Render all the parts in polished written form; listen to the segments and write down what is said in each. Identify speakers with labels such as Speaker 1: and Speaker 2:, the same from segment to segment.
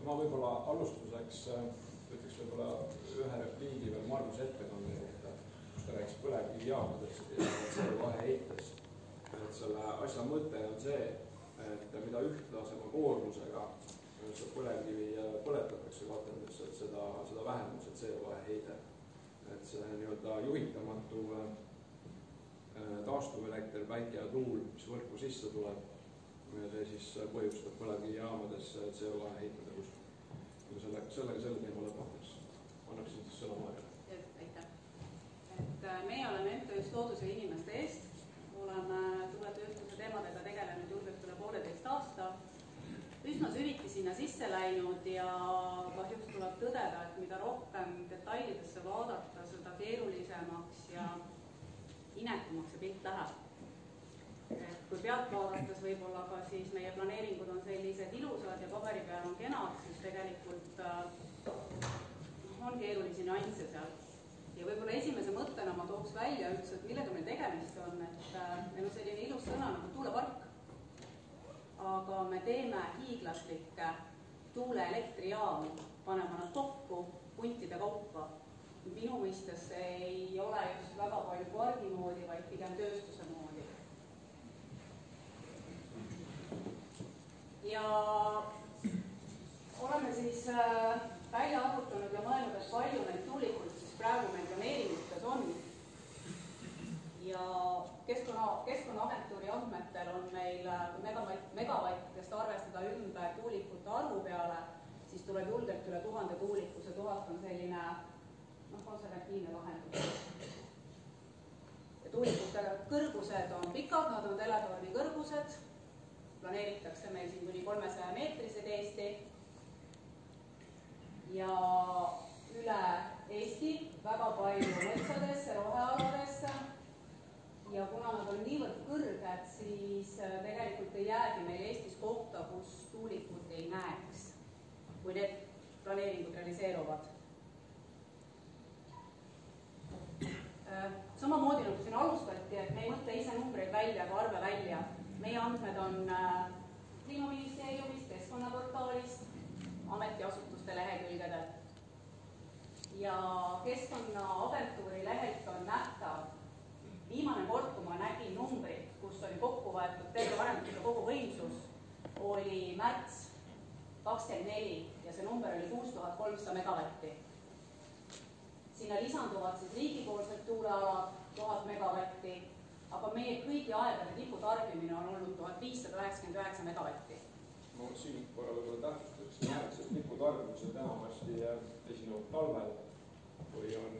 Speaker 1: ma võib-olla alustuseks ütleks võib-olla ühe repliigi veel Marguse ettekande kohta, kus ta rääkis põlevkivijaamadest ja CO2 heitest. Et selle asja mõte on see, et mida ühtlasema koormusega põlevkivi põletatakse katendesse, et seda vähem on see CO2 heide. Et see nii-öelda juhitamatu taastuvelekter, päike ja tuul, mis võrku sisse tuleb, ja see siis põhjustab põlevkivijaamades CO2 heite tõusu. Sellega selle teema lõpetaks. Annaksin siis sõna Maarjale.
Speaker 2: Aitäh. Meie oleme MTÜ-st Looduse ja inimeste eest. Oleme tuuletööstuse teemadega tegelenud julgelt üle 1,5 aasta. Üsna süviti sinna sisse läinud ja kahjuks tuleb tõdeda, et mida rohkem detailidesse vaadata, seda keerulisemaks ja inetumaks see pilt läheb. Kui pealt vaadates võib-olla ka siis meie planeeringud on sellised ilusad ja paberi peal on kenad, siis tegelikult on keerulisi nüansse seal. Ja võib-olla esimese mõttena ma tooks välja üldse, et millega meil tegemist on, et meil on selline ilus sõna nagu tuulepark, aga me teeme hiiglaslikke tuuleelektrijaamu, paneme nad kokku puntide kaupa. Minu mõistes see ei ole just väga palju pargi moodi, vaid pigem tööstuse moodi. Ja oleme siis välja arvutanud ja mõelnud, et palju neid tuulikuid siis praegu meil planeeringutes on. Ja Keskkonnaagentuuri andmetel on meil megavattidest arvestada ümber tuulikute arvu peale, siis tuleb julgelt üle 1000 tuuliku, see 1000 on selline konservatiivne lahendus. Ja tuulikute kõrgused on pikad, nad on teletorni kõrgused, planeeritakse meil siin kuni 300 meetrised Eesti ja üle Eesti väga palju metsadesse, rohealadesse. Ja kuna nad on niivõrd kõrged, siis tegelikult ei jäägi meil Eestis kohta, kus tuulikut ei näeks, kui need planeeringud realiseeruvad. Samamoodi nagu siin alustati, et me ei mõtle ise numbreid välja, aga arve välja. Meie andmed on Kliimaministeeriumist, Keskkonnaportaalist, ametiasutuste lehekülgedelt. Ja Keskkonnaagentuuri lehelt on nähtav viimane kord, kui ma nägin numbrid, kus oli kokku võetud terve arenduse kogu võimsus, oli märts 24 ja see number oli 6300 megavatti. Sinna lisanduvad siis riigipoolsed tuulealad 1000 megavatti, aga meie kõigi aegade tiputarbimine on olnud 1599 megavatti.
Speaker 1: No siin korra võib-olla tähtsustaks, et tiputarbimised enamasti esinevad talvel, kui on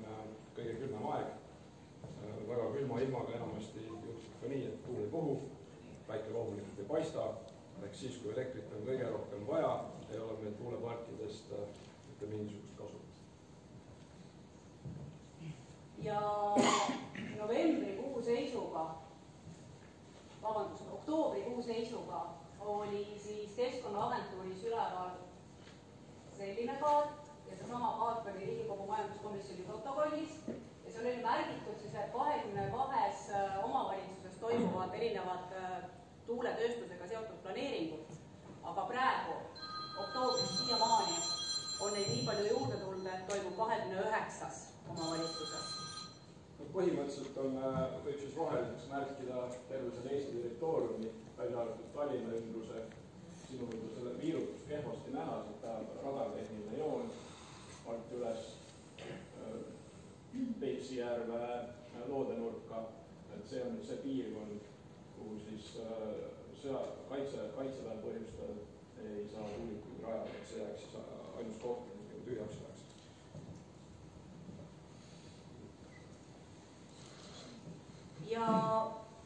Speaker 1: kõige külmem aeg. Väga külma ilmaga enamasti juhtub ka nii, et tuul ei puhu, päike loomulikult ei paista, ehk siis, kui elektrit on kõige rohkem vaja, ei ole meil tuuleparkidest mitte mingisugust kasu.
Speaker 2: Ja oktoobrikuu seisuga oli siis Keskkonnaagentuuris üleval selline kaart ja seesama kaart oli Riigikogu majanduskomisjoni protokollis ja seal oli märgitud siis, et 22 omavalitsuses toimuvad erinevad tuuletööstusega seotud planeeringud, aga praegu oktoobrist siiamaani on neid nii palju juurde tulnud, et toimub 29 omavalitsuses.
Speaker 1: Põhimõtteliselt võib siis roheliseks märkida terve selle Eesti territooriumi, välja arvatud Tallinna ümbruse. Siin on selle viirutus kehvasti näha, seda radartehniline joon alt üles Peipsijärve Loodenurka. Et see on see piirkond, kuhu siis kaitseväe põhjustel ei saa tuulikuid rajada, et see jääks siis ainus koht, mis tühjaks jääks.
Speaker 2: Ja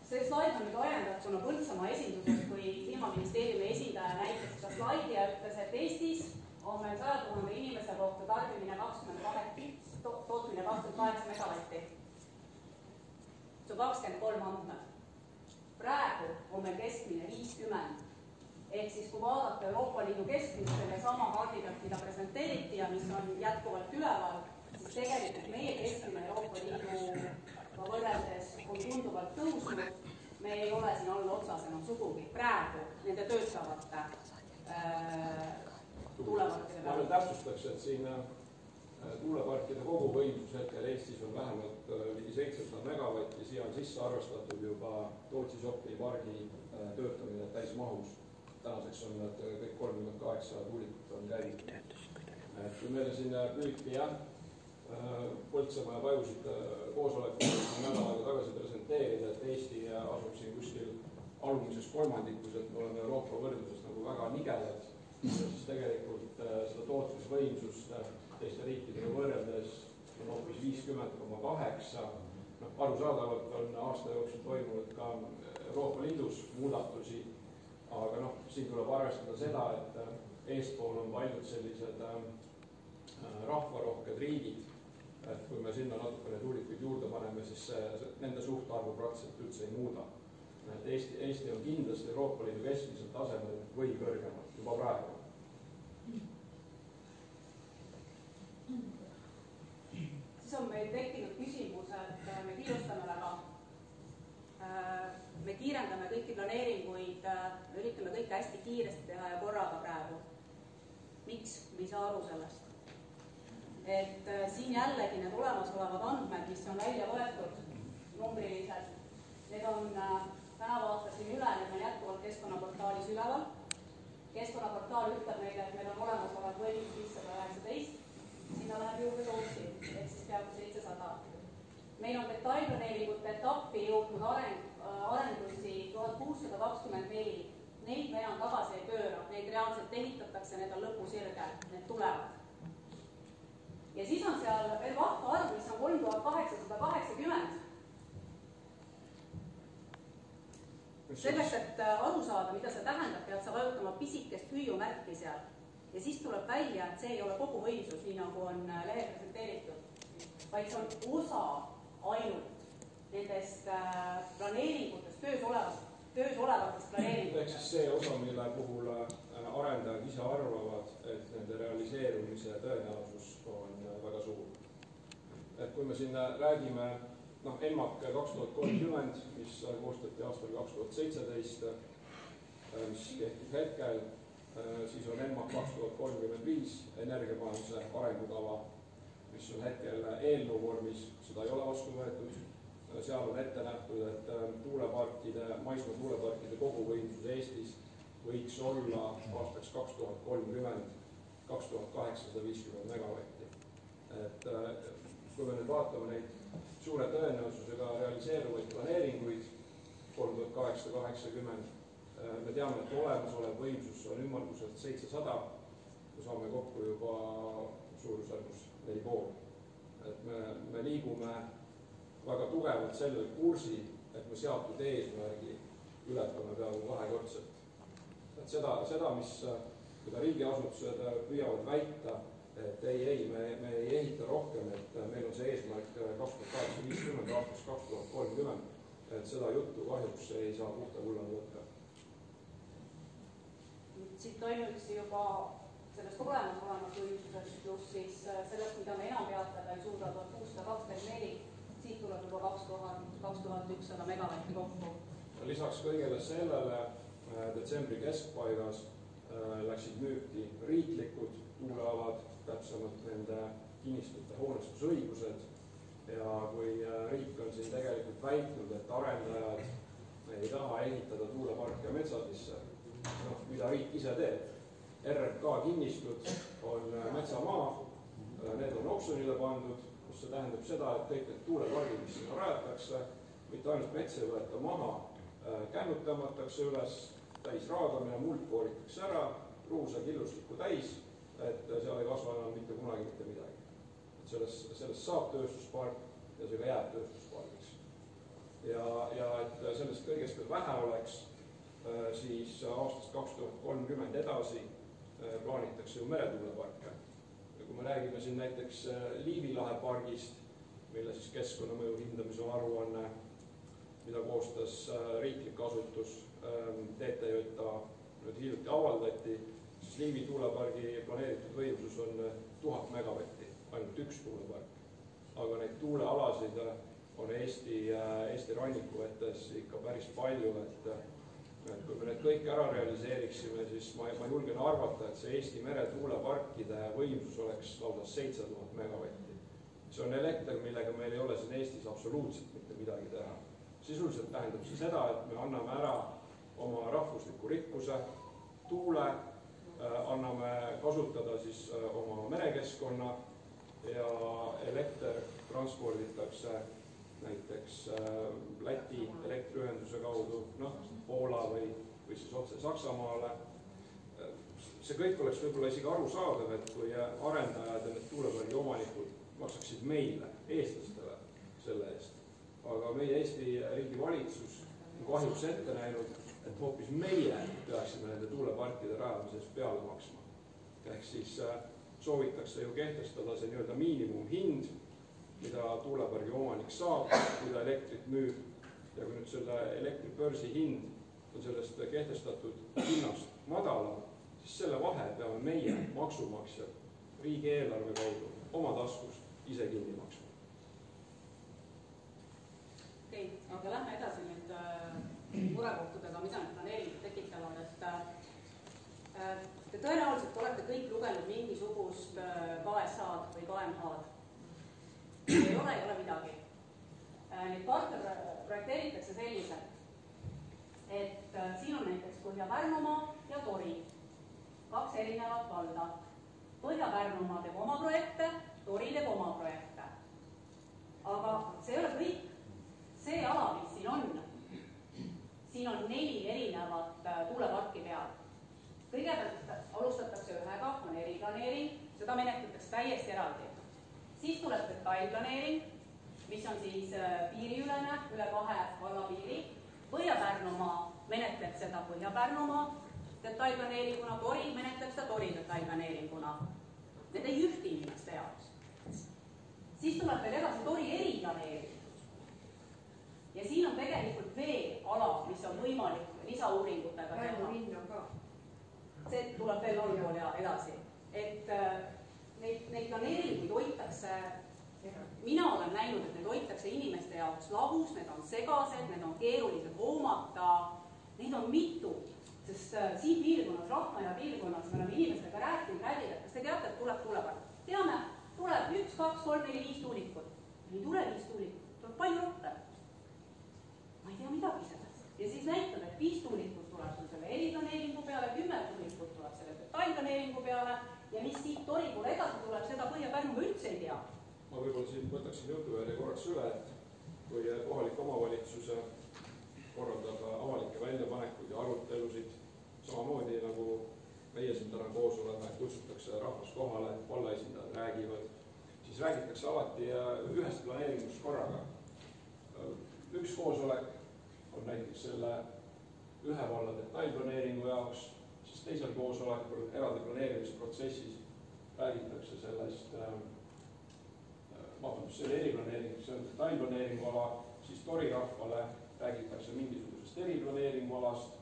Speaker 2: see slaid on nüüd ajendatuna Põltsamaa esindusest, kui Kliimaministeeriumi esindaja näitas seda slaidi ja ütles, et Eestis on meil 100 000 inimese kohta tarbimine 28, tootmine 28 megavatti. See on 23 andmed. Praegu on meil keskmine 50. Ehk siis kui vaadata Euroopa Liidu keskmist selle sama kaardiga, mida presenteeriti ja mis on jätkuvalt üleval, siis tegelikult meie keskmine Euroopa Liiduga võrreldes on tunduvalt tõusnud. Me ei ole siin all otsas enam sugugi praegu nende töötavate tuuleparkide
Speaker 1: ma veel täpsustaks, et siin tuuleparkide koguvõimsus hetkel Eestis on vähemalt ligi 700 megavatti, siia on sisse arvestatud juba Tootsi-Sopi pargi töötamine täismahus. Tänaseks on nad kõik 38 tuulikut on käivitud. Kui meile siin püüdki Põltsamaa ja Pajusid koosolekul nädal aega tagasi presenteerida, et Eesti asub siin kuskil alumises kolmandikus, et me oleme Euroopa võrdluses nagu väga nigedad, siis tegelikult seda tootmisvõimsust teiste riikidega võrreldes on hoopis 50,8. Arusaadavalt on aasta jooksul toimunud ka Euroopa Liidus muudatusi, aga siin tuleb arvestada seda, et eespool on paljud sellised rahvarohked riigid, et kui me sinna natukene tuulikuid juurde paneme, siis nende suhtarvu praktiliselt üldse ei muuda. Et Eesti on kindlasti Euroopa Liidu keskmiselt tasemel või kõrgemalt juba praegu.
Speaker 2: Siis on meil tekkinud küsimus, et me kiirustame väga. Me kiirendame kõiki planeeringuid, me üritame kõike hästi kiiresti teha ja korraga praegu. Miks? Me ei saa aru sellest. Et siin jällegi need olemasolevad andmed, mis on välja võetud numbriliselt, need on, täna vaatasin üle, need on jätkuvalt keskkonnaportaalis üleval. Keskkonnaportaal ütleb meile, et meil on olemasolev võimsus 519, sinna läheb juurde Tootsi, et siis peaaegu 700. Meil on detailplaneeringute etappi jõudnud arendusi 1624, neid me enam tagasi ei pööra, neid reaalselt ehitatakse, need on lõpusirgel, need tulevad. Ja siis on seal veel vahva arv, mis on 3880. Selleks, et aru saada, mida see tähendab, pead sa vajutama pisikest hüüumärki seal. Ja siis tuleb välja, et see ei ole kogu võimsus, nii nagu on lehel presenteeritud, vaid see on osa ainult nendest planeeringutest, töös olevatest planeeringutest.
Speaker 1: Ehk siis see osa, mille puhul arendajad ise arvavad, et nende realiseerumise tõenäosus on väga suur. Et kui me siin räägime ENMAK 2030, mis koostati aastal 2017, mis kehtib hetkel, siis on ENMAK 2035 energiamajanduse arengukava, mis on hetkel eelnõu vormis, seda ei ole vastu võetud. Seal on ette nähtud, et maismaa tuuleparkide koguvõimsus Eestis võiks olla aastaks 2030 2850 megavatti. Et kui me nüüd vaatame neid suure tõenäosusega realiseeruvaid planeeringuid, 3880, me teame, et olemasolev võimsus on ümmarguselt 700, me saame kokku juba suurusjärgus 4,5. Et me liigume väga tugevalt sellel kursil, et me seatud eesmärgi ületame peaaegu kahekordselt. Et seda, mida riigiasutused püüavad väita, et me ei ehita rohkem, et meil on see eesmärk 2850 aastaks 2030, et seda juttu kahjuks ei saa puhta kullana võtta.
Speaker 2: Siit toimuks juba sellest olemasolevast võimsusest, pluss siis sellest, mida me enam peatada ei suuda, 1624, siit tuleb juba 2100 megavatti kokku.
Speaker 1: Lisaks kõigele sellele detsembri keskpaigas läksid müüki riiklikud tuulealad, täpsemalt nende kinnistute hoonestusõigused. Ja kui riik on siin tegelikult väitnud, et arendajad ei taha ehitada tuuleparke metsasisse, mida riik ise teeb. RMK kinnistud on metsamaa, need on oksjonile pandud, kus see tähendab seda, et kõik need tuulepargid, mis sinna rajatakse, mitte ainult metsa ei võeta maha, kännutamatakse üles, täis raadamine, muld kooritakse ära, ruusa killustikku täis, et seal ei kasva enam mitte kunagi mitte midagi. Sellest saab tööstuspark ja see ka jääb tööstuspargiks. Ja et sellest kõigest veel vähe oleks, siis aastast 2030 edasi plaanitakse ju meretuuleparke. Ja kui me räägime siin näiteks Liivi lahe pargist, mille siis keskkonnamõju hindamise aruanne, mida koostas riiklik asutus TTJA nüüd hiljuti avaldati, siis Liivi tuulepargi planeeritud võimsus on 1000 megavatti, ainult üks tuulepark. Aga neid tuulealasid on Eesti rannikuvetes ikka päris palju, et Et kui me need kõik ära realiseeriksime, siis ma julgen arvata, et see Eesti meretuuleparkide võimsus oleks lausa 7000 megavatti. See on elekter, millega meil ei ole siin Eestis absoluutselt mitte midagi teha. Sisuliselt tähendab see seda, et me anname ära oma rahvusliku rikkuse, tuule, anname kasutada siis oma merekeskkonna ja elekter transporditakse näiteks Läti elektriühenduse kaudu, Poola või siis otse Saksamaale. See kõik oleks võib-olla isegi arusaadav, et kui arendajad ja need tuulepargi omanikud maksaksid meile, eestlastele selle eest. Aga meie Eesti riigi valitsus on kahjuks ette näinud, et hoopis meie peaksime nende tuuleparkide rajamises peale maksma. Ehk siis soovitakse ju kehtestada see nii-öelda miinimumhind, mida tuulepargi omanik saab, kui ta elektrit müüb. Ja kui nüüd selle elektribörsi hind on sellest kehtestatud hinnast madalam, siis selle vahe peame meie maksumaksjad riigieelarve kaudu oma taskust ise kinni maksma.
Speaker 2: Okei, aga lähme edasi nüüd murekohtadega, mida need planeeringud tekitavad, et te tõenäoliselt olete kõik lugenud mingisugust KSA-d või KMH-d. Ei ole midagi. Neid parke projekteeritakse selliselt, et siin on näiteks Põhja-Pärnumaa ja Tori, 2 erinevat valda. Põhja-Pärnumaa teeb oma projekte, Tori teeb oma projekte. Aga see ei ole kõik. See ala, mis siin on 4 erinevat tuuleparki peal. Kõigepealt alustatakse ühega, on eriplaneering, seda menetletakse täiesti eraldi. Siis tuleb detailplaneering, mis on siis piiriülene, üle 2 valla piiri. Põhja-Pärnumaa menetleb seda Põhja-Pärnumaa detailplaneeringuna, Tori menetleb seda Tori detailplaneeringuna. Need ei ühti inimeste jaoks. Siis tuleb veel edasi Tori eriplaneering. Ja siin on tegelikult veel ala, mis on võimalik lisauuringutega teha.
Speaker 3: Pärnu linn on ka.
Speaker 2: See tuleb veel allpool ja edasi. Et neid planeeringuid hoitakse, mina olen näinud, et need hoitakse inimeste jaoks lahus, need on segased, need on keerulised hoomata, neid on mitu, sest siin piirkonnas, Rahvaja piirkonnas, me oleme inimestega rääkinud, et kas te teate, et tuleb tuulepark? Teame, tuleb 1, 2, 3, 4, 5 tuulikut. Ei tule 5 tuulikut, tuleb palju rohkem. Ma ei tea midagi sellest. Ja siis näitab, et 5 tuulikut tuleb selle eriplaneeringu peale, 10 tuulikut tuleb selle detailplaneeringu peale ja mis siit Tori poole edasi tuleb, seda Põhja-Pärnumaa üldse ei tea.
Speaker 1: Ma võib-olla siin võtaksin jutu veel korraks üle, et kui kohalik omavalitsuse korraldab avalikke väljapanekuid ja arutelusid, samamoodi nagu meie siin täna koos oleme, kutsutakse rahvas kohale, vallaesindajad räägivad, siis räägitakse alati ühest planeeringust korraga. Üks koosolek on näiteks selle ühe valla detailplaneeringu jaoks, siis teisel koosolekul eraldi planeerimisprotsessis räägitakse sellest, selle eriplaneeringu, see on detailplaneeringu ala, siis Tori rahvale räägitakse mingisugusest eriplaneeringu alast,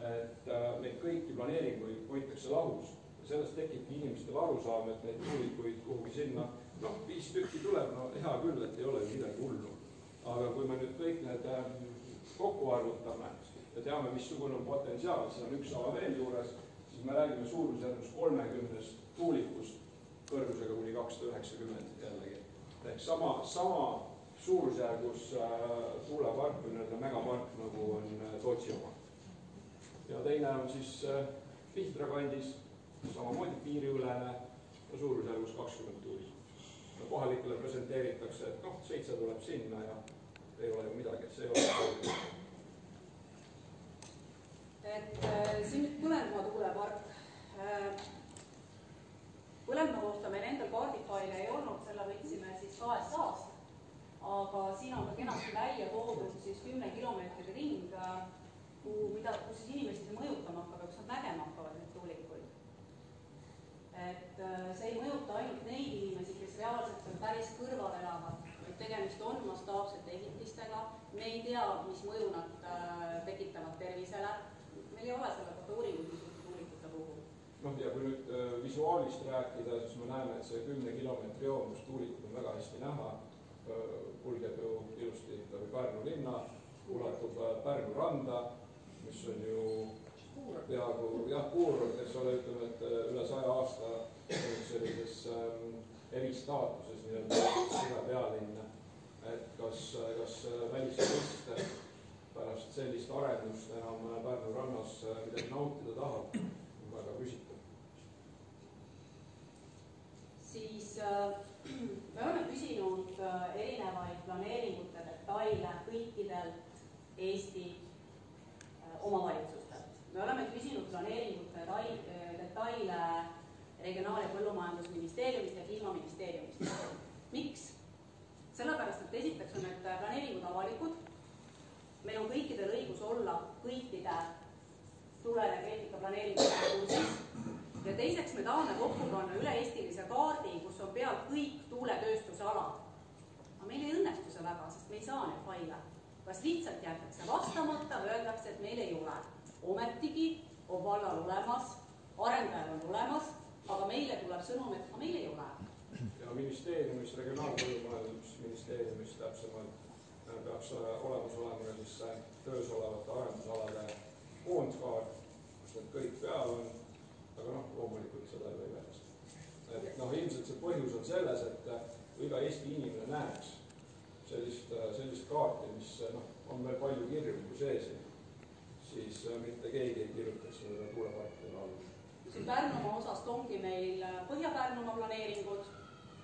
Speaker 1: et neid kõiki planeeringuid hoitakse lahus ja sellest tekibki inimestel arusaam, et neid tuulikuid kuhugi sinna, 5 tükki tuleb, hea küll, et ei ole midagi hullu. Aga kui me nüüd kõik need kokku arvutame ja teame, missugune on potentsiaal, see on üks ala veel juures, siis me räägime suurusjärgus 30 tuulikust kõrgusega kuni 290 jällegi. Ehk sama suurusjärgus tuulepark või nii-öelda megapark, nagu on Tootsi oma. Ja teine on siis Pihtra kandis, samamoodi piiriülene ja suurusjärgus 20 tuulikut. Kohalikele presenteeritakse, et 7 tuleb sinna ja ei ole ju midagi, et see ei ole.
Speaker 2: Et siin nüüd Põlendmaa tuulepark. Põlendmaa kohta meil endal kaardifaile ei olnud, selle võtsime siis KSA-st, aga siin on ka kenasti välja toodud siis 10 kilomeetri ring, kus siis inimesed mõjutama hakkavad, kus nad nägema hakkavad neid tuulikuid. Et see ei mõjuta ainult neid inimesi, kes reaalselt on päris kõrval elavad, vaid tegemist on mastaapsete ehitistega. Me ei tea, mis mõju nad tekitavad tervisele. Meil ei ole selle kohta uuringuid tuulikute puhul.
Speaker 1: Ja kui nüüd visuaalist rääkida, siis me näeme, et see 10 kilomeetri joon, kus tuulikud on väga hästi näha, kulgeb ju ilusti läbi Pärnu linna, ulatub Pärnu randa, mis on ju peaaegu kuur, eks ole, ütleme, et üle 100 aasta sellises eristaatuses nii-öelda suve pealinna. Et kas välisturist pärast sellist arendust enam Pärnu rannas midagi nautida tahab, on väga küsitav.
Speaker 2: Siis me oleme küsinud erinevaid planeeringute detaile kõikidelt Eesti omavalitsustelt. Me oleme küsinud planeeringute detaile Regionaal- ja Põllumajandusministeeriumist ja Kliimaministeeriumist. Miks? Sellepärast, et esiteks on need planeeringud avalikud. Meil on kõikidel õigus olla kõikide tuuleenergeetika planeeringute kursis. Ja teiseks me tahame kokku panna üle-eestilise kaardi, kus on peal kõik tuuletööstuse alad. Aga meil ei õnnestu see väga, sest me ei saa neid faile. Kas lihtsalt jäetakse vastamata, öeldakse, et meil ei ole. Ometigi on vallal olemas, arendajal on olemas, aga meile tuleb sõnum, et meil ei ole.
Speaker 1: Ja ministeeriumis, Regionaalpõllumajandusministeeriumis täpsemalt peaks olemas olema siis töös olevate arendusalade koondkaart, kus need kõik peal on, aga loomulikult seda ei või väljast. Ilmselt see põhjus on selles, et iga Eesti inimene näeks sellist kaarti, mis on veel palju kirju kui sees, siis mitte keegi ei kirjutaks seda tuuleparkide alla.
Speaker 2: Pärnumaa osast ongi meil Põhja-Pärnumaa planeeringud,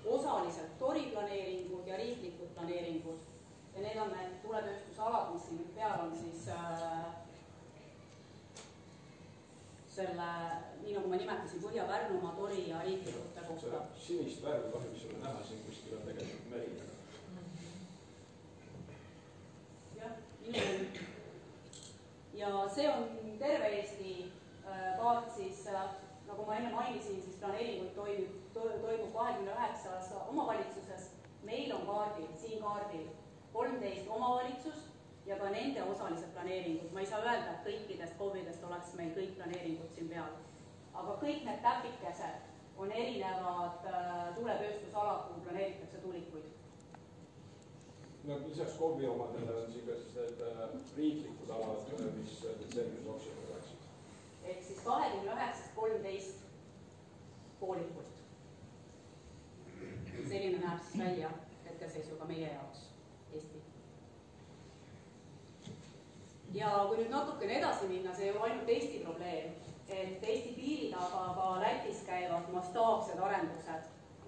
Speaker 2: osaliselt Tori planeeringud ja riiklikud planeeringud. Ja need on need tuuletööstusalad, mis siin peal on siis selle, nii nagu ma nimetasin, Põhja-Pärnumaa, Tori ja riiklikute kohta.
Speaker 1: Sinist värvi kahjuks ei näha siin kuskil on tegelikult meri.
Speaker 2: Jah, ja see on terve Eesti kaart siis, nagu ma enne mainisin, siis planeeringuid toimub 29 omavalitsuses. Meil on kaardil, siin kaardil 13 omavalitsust ja ka nende osalised planeeringud. Ma ei saa öelda, et kõikidest KOV-idest oleks meil kõik planeeringud siin peal. Aga kõik need täpikesed on erinevad tuuletööstusalad, kuhu planeeritakse tuulikuid.
Speaker 1: Lisaks KOV-i omadele on siin ka siis need riiklikud alad, mis detsembris oksjonil läksid.
Speaker 2: Ehk siis 29-13 poolikult. Selline näeb siis välja hetkeseisuga meie jaoks Eesti. Ja kui nüüd natukene edasi minna, see ei ole ainult Eesti probleem, et Eesti piiri taga ka Lätis käivad mastaapsed arendused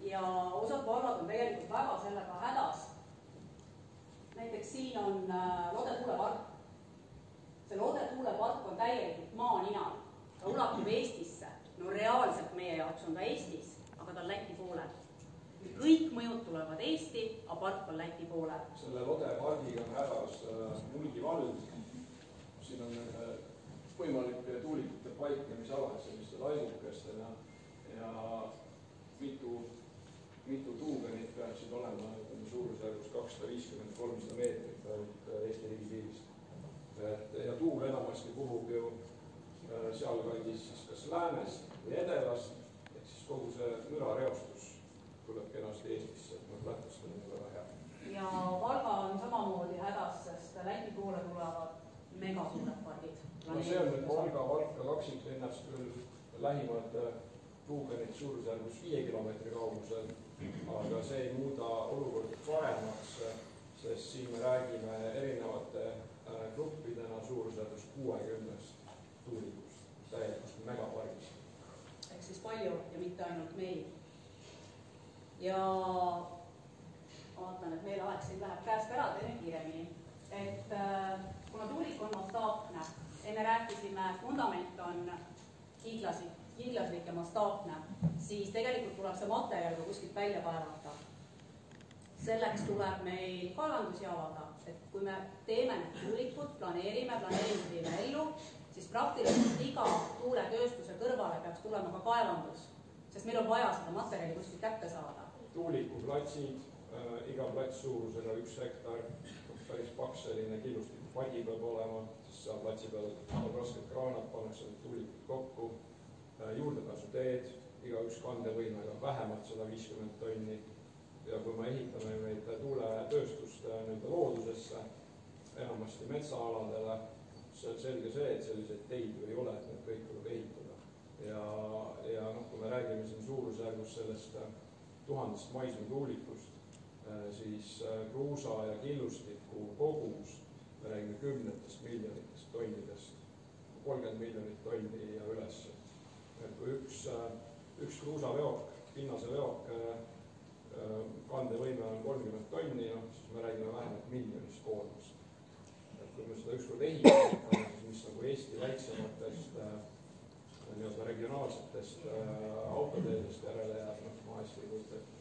Speaker 2: ja osad vallad on tegelikult väga sellega hädas. Näiteks siin on Lode tuulepark. See Lode tuulepark on täielikult maaninal. Ta ulatub Eestisse. No reaalselt meie jaoks on ta Eestis, aga ta on Läti poolel. Kõik mõjud tulevad Eesti, aga park on Läti poolel.
Speaker 1: Selle Lode pargiga on hädas Mulgi vald. Siin on võimalik tuulikute paiknemisalad selliste laivukestena ja mitu tuugenit peaksid olema suurusjärgus 250-300 meetrit Eesti riigi piirist. Ja tuul enamasti puhub ju sealkandis siis kas läänest või edelast, ehk siis kogu see mürareostus tuleb kenasti Eestisse, et lähtust on väga hea.
Speaker 2: Ja Valga on samamoodi hädas, sest Läti poole tulevad megatuulepargid.
Speaker 1: See on nüüd Valga kaksiklinnast küll lähimad tuugenid suurusjärgus 5 kilomeetri kaugusel, aga see ei muuda olukorda paremaks, sest siin me räägime erinevate gruppidena suurusjärgus 60 tuulikust, täielikust megapargist.
Speaker 2: Ehk siis palju ja mitte ainult meil. Ja vaatan, et meil aeg siin läheb käest ära, teeme kiiremini. Et kuna tuulik on mastaapne, enne rääkisime, et fundament on hiiglaslik ja mastaapne, siis tegelikult tuleb see materjal ka kuskilt välja kaevata. Selleks tuleb meil kaevandusi avada, et kui me teeme need tuulikud, planeeringud viime ellu, siis praktiliselt iga tuuletööstuse kõrvale peaks tulema ka kaevandus, sest meil on vaja seda materjali kuskilt kätte saada.
Speaker 1: Tuulikuplatsid, iga plats suurusega 1 hektar, päris paks selline killustiku padi peab olema, siis seal platsi peal on rasked kraanad, pannakse tuulikud kokku, juurdepääsuteed, igaüks kandevõimega vähemalt 150 tonni. Ja kui me ehitame neid tuuletööstust loodusesse, enamasti metsaaladele, selge see, et selliseid teid ju ei ole, et need kõik tuleb ehitada. Ja kui me räägime siin suurusjärgus sellest 1000 maismaatuulikust, siis kruusa ja killustiku kogus me räägime 10 miljonitest tonnidest, 30 miljonit tonni ja üles. Et kui üks kruusaveok, pinnaseveok kandevõime on 30 tonni, siis me räägime vähemalt miljonist koormast. Et kui me seda ükskord ehitame, siis mis nagu Eesti väiksematest regionaalsetest autoteedest järele jääb, ma hästi ei kujuta ette.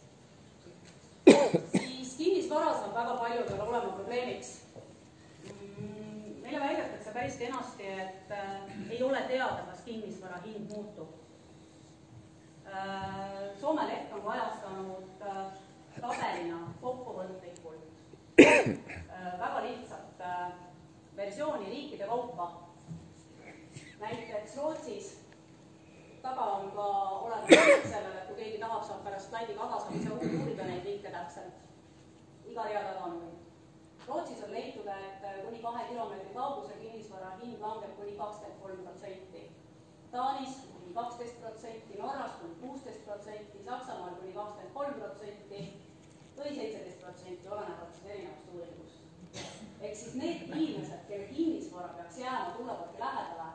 Speaker 2: Siis kinnisvara saab väga paljudel olema probleemiks. Meile väidetakse päris kenasti, et ei ole teada, kas kinnisvara hind muutub. Soome leht on kajastanud tabelina kokkuvõtlikult väga lihtsalt versiooni riikide kaupa. Näiteks Rootsis taga on ka olemas sellele, kui keegi tahab, saab pärast slaidi taga, saab uurida neid riike täpselt. Iga rea taga on või. Rootsis on leitud, et kuni 2 kilomeetri kauguse kinnisvara hind langeb kuni 23%. Taanis kuni 12%, Norras kuni 16%, Saksamaal kuni 23% või 17%, olenevalt siis erinevast uuringust. Ehk siis need inimesed, kelle kinnisvara peaks jääma tuuleparki lähedale,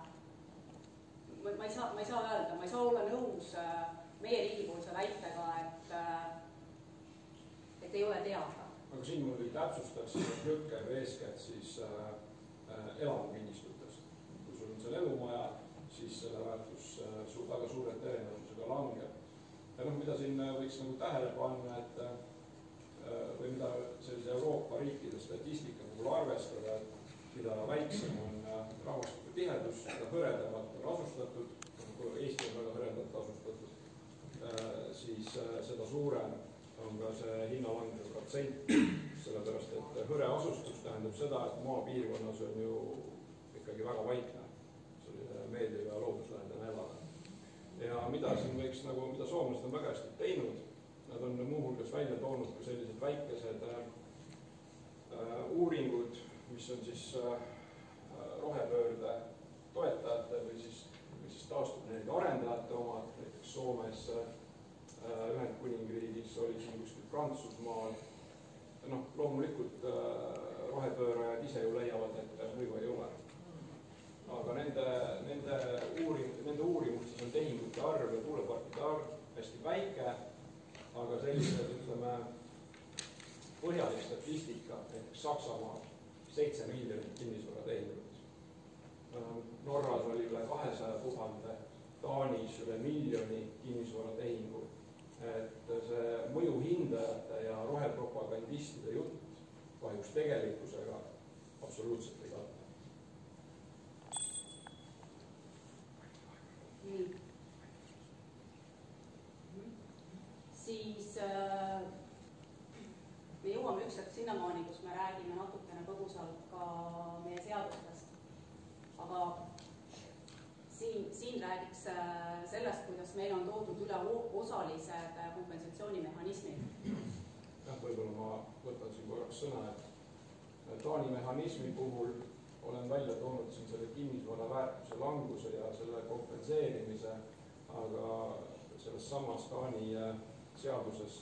Speaker 2: ma ei saa öelda, ma ei saa olla nõus meie riigipoolse väitega, et ei ole teada.
Speaker 1: Aga siin muidugi täpsustaks Rükker eeskätt siis elamukinnistutest. Kui sul on seal elumaja, siis selle väärtus väga suurelt erinevusega langeb. Ja mida siin võiks nagu tähele panna, või mida sellise Euroopa riikide statistika puhul arvestada, et mida väiksem on rahvastiku tihedus, seda hõredamalt on asustatud, Eesti on väga hõredalt asustatud, siis seda suurem on ka see hinnalanguse protsent, sellepärast et hõre asustus tähendab seda, et maapiirkonnas on ju ikkagi väga vaikne, selline meeldiv ja looduslähedane elada. Ja mida siin võiks mida soomlased on väga hästi teinud, nad on muuhulgas välja toonud ka sellised väikesed uuringud, mis on siis rohepöörde toetajate või siis taastuvenergia arendajate omad, näiteks Soomes, Ühendkuningriigis oli siin kuskil Prantsusmaal. Loomulikult rohepöörajad ise ju leiavad, et mõju ei ole. Aga nende uurimustes on tehingute arv ja tuuleparkide arv hästi väike, aga sellised, ütleme, põhjalik statistika, näiteks Saksamaal 7 miljonit kinnisvara tehingut. Norras oli üle 200 000, Taanis üle 1 miljoni kinnisvara tehingut. Et see mõjuhindajate ja rohepropagandistide jutt kahjuks tegelikkusega absoluutselt ei katta.
Speaker 2: Siis me jõuame ükskord sinnamaani, kus me räägime natukene põgusalt ka meie seadustest. Aga siin räägiks sellest, kuidas meil on toodud üle osalised kompensatsioonimehhanismid.
Speaker 1: Võib-olla ma võtan siin korraks sõna, et Taani mehhanismi puhul olen välja toonud siin selle kinnisvara väärtuse languse ja selle kompenseerimise, aga selles samas Taani seaduses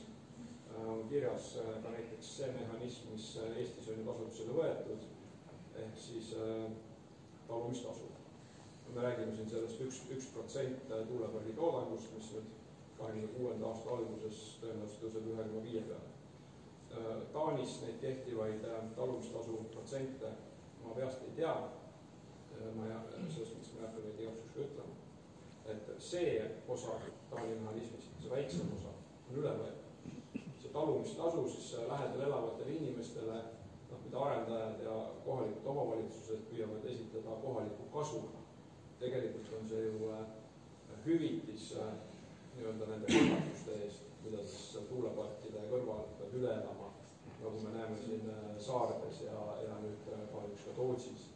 Speaker 1: on kirjas ka näiteks see mehhanism, mis Eestis on kasutusele võetud, ehk siis talumistasu. Me räägime siin sellest 1% tuulepargi toodangust, mis nüüd 26. aasta alguses tõenäoliselt tõuseb 1,5 peale. Taanis neid kehtivaid talumistasu protsente ma peast ei tea, selles mõttes ma ei hakka neid igaks juhuks ütlema, et see osa Taani mehhanismist, see väiksem osa on üle võetud. See talumistasu siis lähedal elavatele inimestele, mida arendajad ja kohalikud omavalitsused püüavad esitada kohaliku kasuna. Tegelikult on see ju hüvitis nende kannatuste eest, mida siis tuuleparkide kõrval peab üle elama, nagu me näeme siin Saardes ja nüüd kahjuks ka Tootsis.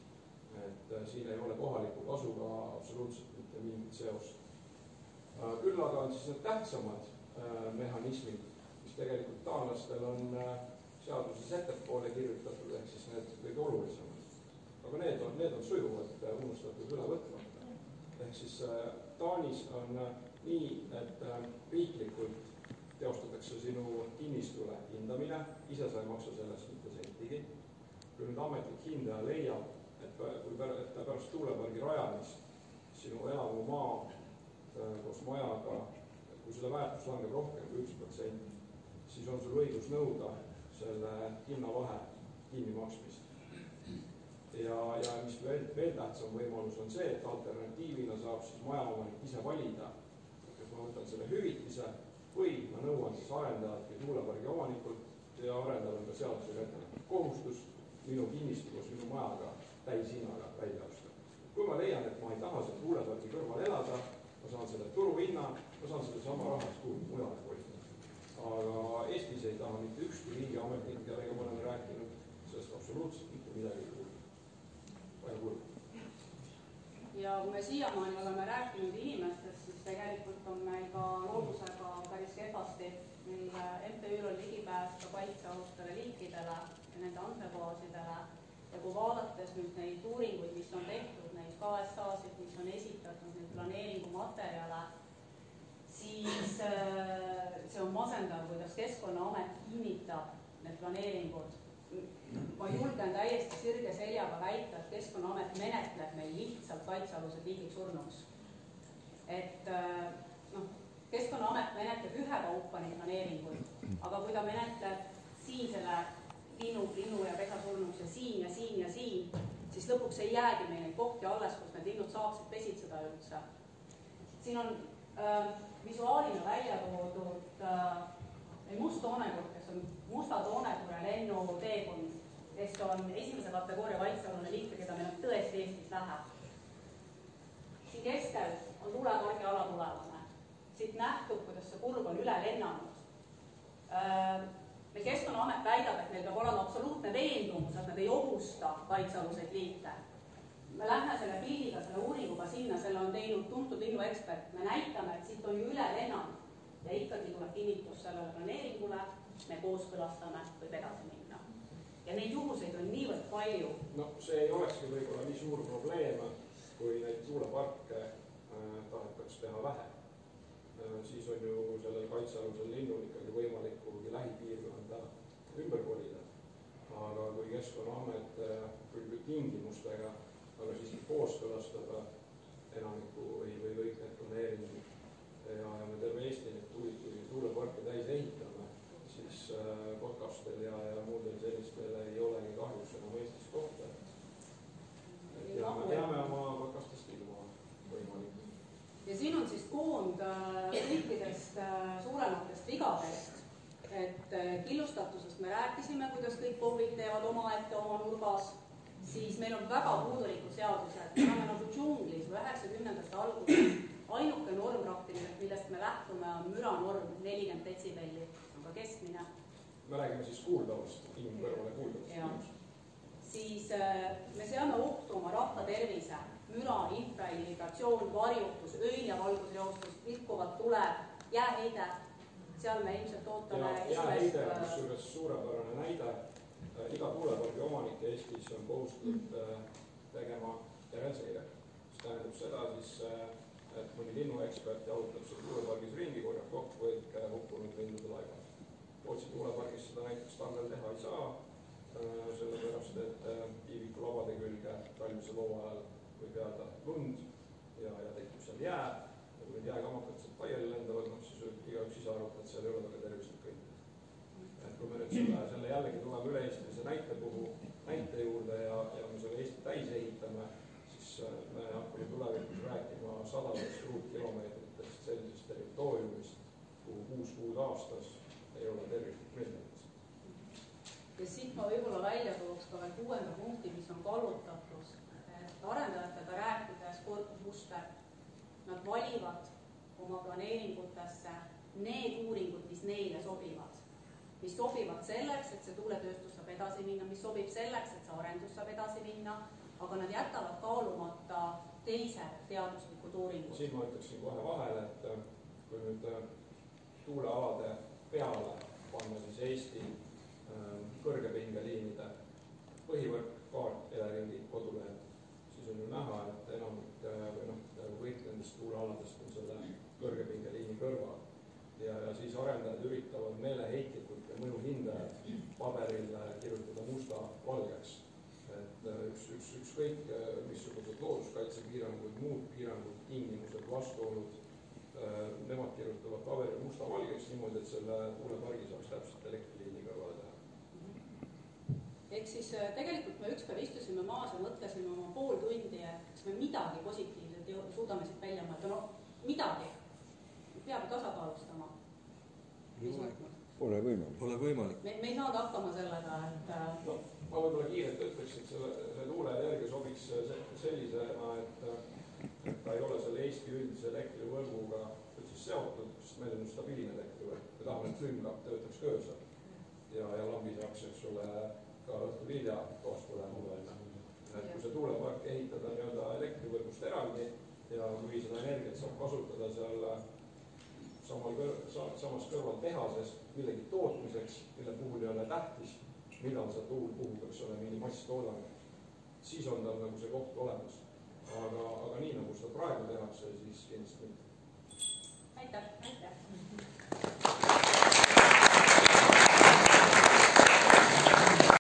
Speaker 1: Et siin ei ole kohaliku kasuga absoluutselt mitte mingit seost. Küll aga on siis need tähtsamad mehhanismid, mis tegelikult taanlastel on seaduses ettepoole kirjutatud, ehk siis need kõige olulisemad. aga need on sujuvalt unustatud üle võtmata. Ehk siis Taanis on nii, et riiklikult teostatakse sinu kinnistule hindamine, ise sa ei maksa sellest mitte sentigi. Kui nüüd ametlik hindaja leiab, et pärast tuulepargi rajamist sinu elamumaa koos majaga, kui selle väärtus langeb rohkem kui 1%, siis on sul õigus nõuda selle hinnavahe kinnimaksmist. Ja mis veel tähtsam võimalus on see, et alternatiivina saab siis majaomanik ise valida, kas ma võtan selle hüvitise või ma nõuan siis arendajalt või tuulepargi omanikult ja arendajal on ka seadusega ette kohustus minu kinnistu koos minu majaga täishinnaga välja osta. Kui ma leian, et ma ei taha selle tuulepargi kõrval elada, ma saan selle turuhinna, ma saan selle sama rahast kuhugi mujale kolida. Aga Eestis ei taha mitte ükski riigiametnik, kellega ma olen rääkinud, sellest absoluutselt mitte midagi kuulda. Väga kuulda.
Speaker 2: Ja kui me siiamaani oleme rääkinud inimestest, siis tegelikult on meil ka loodusega päris kehvasti. Meil MTÜ-l on ligipääs ka kaitsealustele liikidele ja nende andmebaasidele. Ja kui vaadates nüüd neid uuringuid, mis on tehtud, neid KSA-sid, mis on esitatud, neid planeeringumaterjale, siis see on masendav, kuidas Keskkonnaamet kinnitab need planeeringud. Ma julgen täiesti sirge seljaga väita, et Keskkonnaamet menetleb meil lihtsalt kaitsealused liigid surnuks. Et Keskkonnaamet menetleb ühekaupa neid planeeringuid, aga kui ta menetleb siin selle linnu ja pesa surnuks ja siin, siis lõpuks ei jäägi meil neid kohti alles, kus need linnud saaksid pesitseda üldse. Siin on visuaalina välja toodud Must Toonekord, kes on Musta Toonekure lennuteekond, kes on esimese kategooria kaitsealune liik, keda meil on tõesti Eestis vähe. Siin keskel on tuulepargi ala tulevane. Siit nähtub, kuidas see kurv on üle lennanud. Meil Keskkonnaamet väidab, et meil peab olema absoluutne veendumus, et nad ei ohusta kaitsealuseid liike. Me lähme selle pildiga, selle uuringuga sinna, selle on teinud tuntud linnuekspert. Me näitame, et siit on ju üle lennanud ja ikkagi tuleb kinnitus sellele planeeringule, me kooskõlastame, võib edasi minna. Ja neid juhuseid on niivõrd palju.
Speaker 1: No see ei olekski võib-olla nii suur probleem, kui neid tuuleparke tahetaks teha vähe. Siis on ju sellel kaitsealusel linnul ikkagi võimalik kuhugi lähipiirkonda ümber kolida. Aga kui Keskkonnaamet küll tingimustega, aga siiski kooskõlastada enamiku või kõik need planeeringud ja me terve Eesti neid tuuleparke täis ehitame, siis Kotkastel ja muudel sellistel ei olegi kahjus enam Eestis kohta. Ja me peame oma Kotkastest ilma võimalik.
Speaker 2: Ja siin on siis koond kõikidest suurematest vigadest, et killustatusest me rääkisime, kuidas kõik KOV-id teevad omaette oma nurgas, siis meil on väga puudulikud seadused, me oleme nagu džunglis või 90. alguses. Ainuke norm praktiliselt, millest me lähtume, on müranorm 40 detsibelli, on ka keskmine.
Speaker 1: Me räägime siis kuuldavast, inimkõrvale kuuldavast.
Speaker 2: Siis me seame ohtu oma rahva tervise, müra, infrailligratsioon, varjutus, öin- ja valgusreostus, rikkuvad tuleb, jääheide, seal me ilmselt ootame
Speaker 1: jääheide on kusjuures suurepärane näide. Iga tuulepargi omanik Eestis on kohustatud tegema järelseire. See tähendab seda siis, et mõni linnuekspert jalutab seal tuulepargis ringi, korjab kokku kõik hukkunud lindude laibad. Rootsi tuulepargis seda näiteks talvel teha ei saa, sellepärast et Piiviku labade külge talvisel hooajal võib jääda lund ja tekib seal jää. Ja kui need jääkamakad sealt laiali lendavad, siis igaüks ise arvab, et seal ei ole väga tervislik kõik. Et kui me nüüd selle jällegi tuleme üle-eestilise näite juurde ja me selle Eesti täis ehitame, siis me hakkame tulevikus rääkima 100 ruutkilomeetritest sellisest territooriumist, kuhu 6 kuud aastas ei ole tervislik lendamist.
Speaker 2: Ja siit ma võib-olla välja tooks ka veel 6. punkti, mis on kallutatus. Arendajatega rääkides Corpus Muster, nad valivad oma planeeringutesse need uuringud, mis neile sobivad. Mis sobivad selleks, et see tuuletööstus saab edasi minna, mis sobib selleks, et see arendus saab edasi minna, aga nad jätavad kaalumata teised teaduslikud uuringud.
Speaker 1: Siin ma ütleksin kohe vahele, et kui nüüd tuulealade peale panna siis Eesti kõrgepingeliinide põhivõrk, kaart Eleringi kodulehel, siis on ju näha, et enamik kõik nendest tuulealadest on selle kõrgepingeliini kõrval. Ja siis arendajad üritavad meeleheitlikult ja mõjuhindajad paberil kirjutada musta valgeks. Et ükskõik missugused looduskaitsepiirangud, muud piirangud, tingimused, vastuolud, nemad kirjutavad paberil musta valgeks niimoodi, et selle tuulepargi saaks täpselt elektriliini kõrvale teha.
Speaker 2: Ehk siis tegelikult me ükskord istusime maas ja mõtlesime oma pool tundi, et kas me midagi positiivset suudame siit välja mõelda. No midagi. Peab tasakaalustama.
Speaker 3: Pole võimalik.
Speaker 2: Me ei saanud hakkama sellega, et...
Speaker 1: No, ma võib-olla kiirelt ütleks, et see tuuleenergia sobiks sellisena, et ta ei ole selle Eesti üldise elektrivõrguga üldse seotud, sest meil on stabiilne elektrivõrk. Me tahame, et külmkapp töötaks öösel ja lambi saaks, eks ole, ka õhtul hilja toast põlema. Et kui see tuulepark ehitada nii-öelda elektrivõrgust eraldi ja kui seda energiat saab kasutada seal samas kõrval tehases millegi tootmiseks, mille puhul ei ole tähtis, millal see tuul puhub, eks ole, mingi masstoodang, siis on tal nagu see koht olemas. Aga nii nagu seda praegu tehakse, siis kindlasti mitte.
Speaker 2: Aitäh!